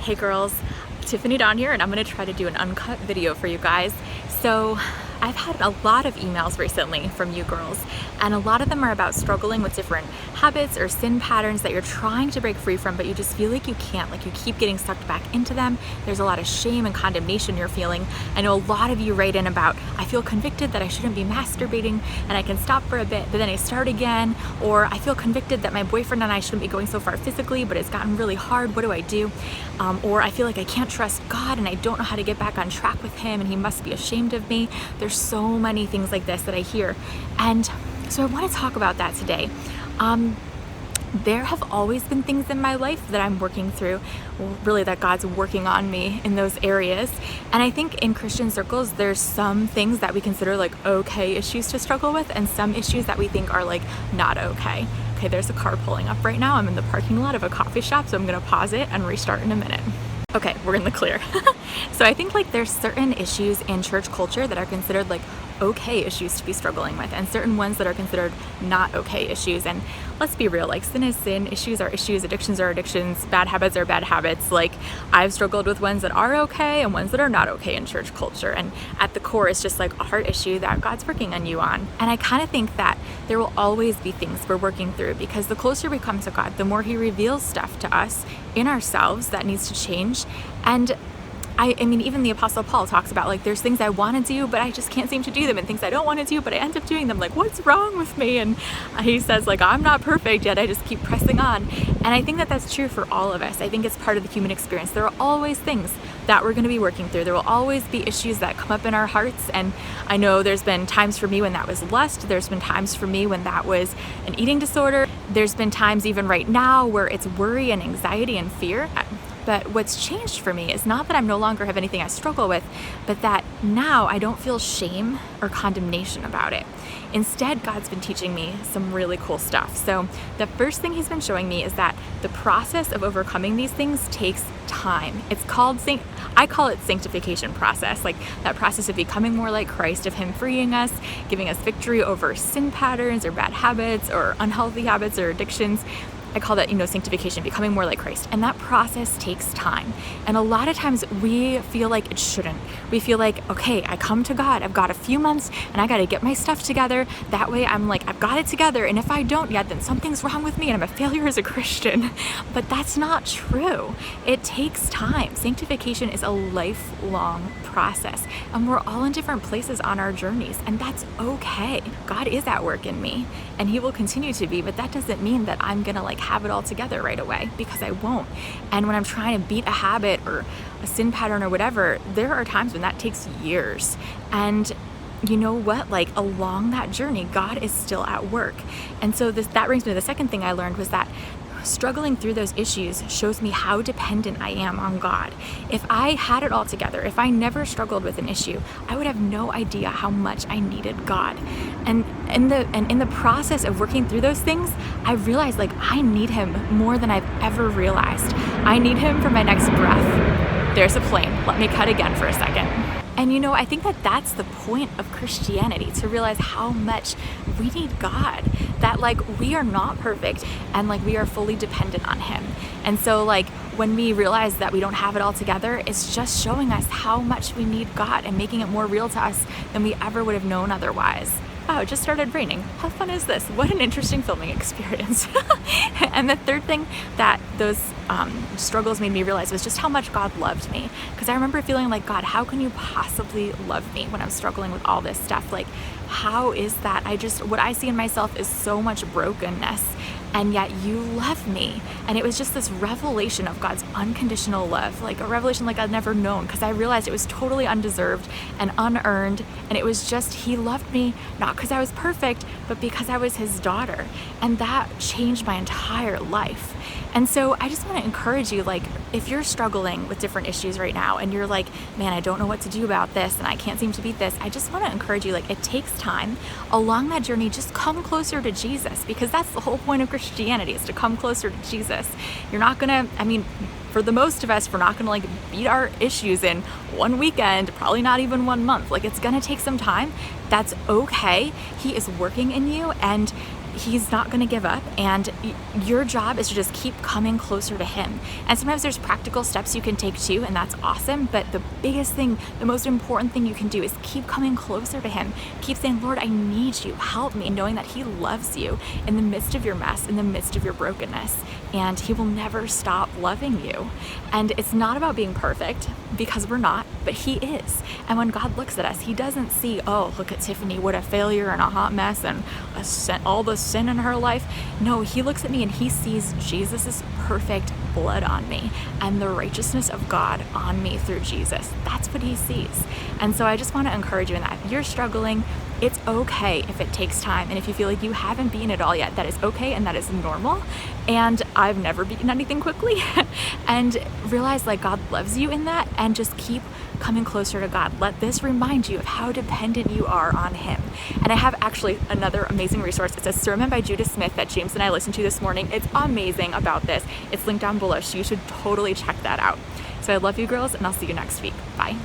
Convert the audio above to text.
Hey girls, Tiffany Dawn here, and I'm going to try to do an uncut video for you guys. So I've had a lot of emails recently from you girls, and a lot of them are about struggling with different habits or sin patterns that you're trying to break free from, but you just feel like you can't, like you keep getting sucked back into them. There's a lot of shame and condemnation you're feeling. I know a lot of you write in about, I feel convicted that I shouldn't be masturbating and I can stop for a bit, but then I start again, or I feel convicted that my boyfriend and I shouldn't be going so far physically, but it's gotten really hard, what do I do? Or I feel like I can't trust God and I don't know how to get back on track with him and he must be ashamed of me. There's so many things like this that I hear. And so I want to talk about that today. There have always been things in my life that I'm working through, really that God's working on me in those areas. And I think in Christian circles, there's some things that we consider like okay issues to struggle with and some issues that we think are like not okay. Okay, there's a car pulling up right now. I'm in the parking lot of a coffee shop, so I'm gonna pause it and restart in a minute. Okay, we're in the clear. So I think like there's certain issues in church culture that are considered like okay issues to be struggling with, and certain ones that are considered not okay issues. And let's be real, like sin is sin, issues are issues, addictions are addictions, bad habits are bad habits. Like I've struggled with ones that are okay and ones that are not okay in church culture. And at the core, it's just like a heart issue that God's working on you on. And I kind of think that there will always be things we're working through, because the closer we come to God, the more he reveals stuff to us in ourselves that needs to change. And I mean, even the Apostle Paul talks about like there's things I want to do, but I just can't seem to do them, and things I don't want to do, but I end up doing them. Like, what's wrong with me? And he says like, I'm not perfect yet. I just keep pressing on. And I think that that's true for all of us. I think it's part of the human experience. There are always things that we're going to be working through. There will always be issues that come up in our hearts. And I know there's been times for me when that was lust. There's been times for me when that was an eating disorder. There's been times even right now where it's worry and anxiety and fear. But what's changed for me is not that I no longer have anything I struggle with, but that now I don't feel shame or condemnation about it. Instead, God's been teaching me some really cool stuff. So the first thing he's been showing me is that the process of overcoming these things takes time. It's called, I call it sanctification process, like that process of becoming more like Christ, of him freeing us, giving us victory over sin patterns or bad habits or unhealthy habits or addictions. I call that, sanctification, becoming more like Christ. And that process takes time. And a lot of times we feel like it shouldn't. We feel like, okay, I come to God, I've got a few months and I got to get my stuff together. That way I'm like, I've got it together. And if I don't yet, then something's wrong with me and I'm a failure as a Christian. But that's not true. It takes time. Sanctification is a lifelong process. And we're all in different places on our journeys. And that's okay. God is at work in me and he will continue to be, but that doesn't mean that I'm going to like have it all together right away, because I won't. And when I'm trying to beat a habit or a sin pattern or whatever, there are times when that takes years. And you know what? Like along that journey, God is still at work. And so that brings me to the second thing I learned, was that struggling through those issues shows me how dependent I am on God. If I had it all together, if I never struggled with an issue, I would have no idea how much I needed God. And in the process of working through those things, I realized like I need him more than I've ever realized. I need him for my next breath. There's a plane. Let me cut again for a second. And I think that that's the point of Christianity, to realize how much we need God, that like we are not perfect and like we are fully dependent on him. And so like when we realize that we don't have it all together, it's just showing us how much we need God and making it more real to us than we ever would have known otherwise. Wow, it just started raining. How fun is this? What an interesting filming experience. And the third thing that those struggles made me realize was just how much God loved me. Because I remember feeling like, God, how can you possibly love me when I'm struggling with all this stuff? Like, how is that? What I see in myself is so much brokenness, and yet you love me. And it was just this revelation of God's unconditional love, like a revelation like I'd never known, because I realized it was totally undeserved and unearned. And it was just, he loved me, not because I was perfect, but because I was his daughter. And that changed my entire life. And so I just want to encourage you, like, if you're struggling with different issues right now and you're like, man, I don't know what to do about this and I can't seem to beat this, I just want to encourage you, like, it takes time. Along that journey, just come closer to Jesus, because that's the whole point of Christianity, is to come closer to Jesus. You're not gonna, for the most of us, we're not gonna like beat our issues in one weekend, probably not even 1 month. Like, it's gonna take some time. That's okay. He is working in you, and he's not going to give up, and your job is to just keep coming closer to him. And sometimes there's practical steps you can take too, and that's awesome, but the biggest thing, the most important thing you can do is keep coming closer to him. Keep saying, Lord, I need you, help me, knowing that he loves you in the midst of your mess, in the midst of your brokenness, and he will never stop loving you. And it's not about being perfect, because we're not, but he is. And when God looks at us, he doesn't see, oh, look at Tiffany, what a failure and a hot mess and all the sin in her life. No, he looks at me and he sees Jesus's perfect blood on me and the righteousness of God on me through Jesus. That's what he sees. And so I just want to encourage you in that. If you're struggling, it's okay if it takes time. And if you feel like you haven't beaten it all yet, that is okay and that is normal. And I've never beaten anything quickly. And realize like God loves you in that, and just keep coming closer to God. Let this remind you of how dependent you are on him. And I have actually another amazing resource. It's a sermon by Judah Smith that James and I listened to this morning. It's amazing about this. It's linked down below, so you should totally check that out. So I love you girls, and I'll see you next week. Bye.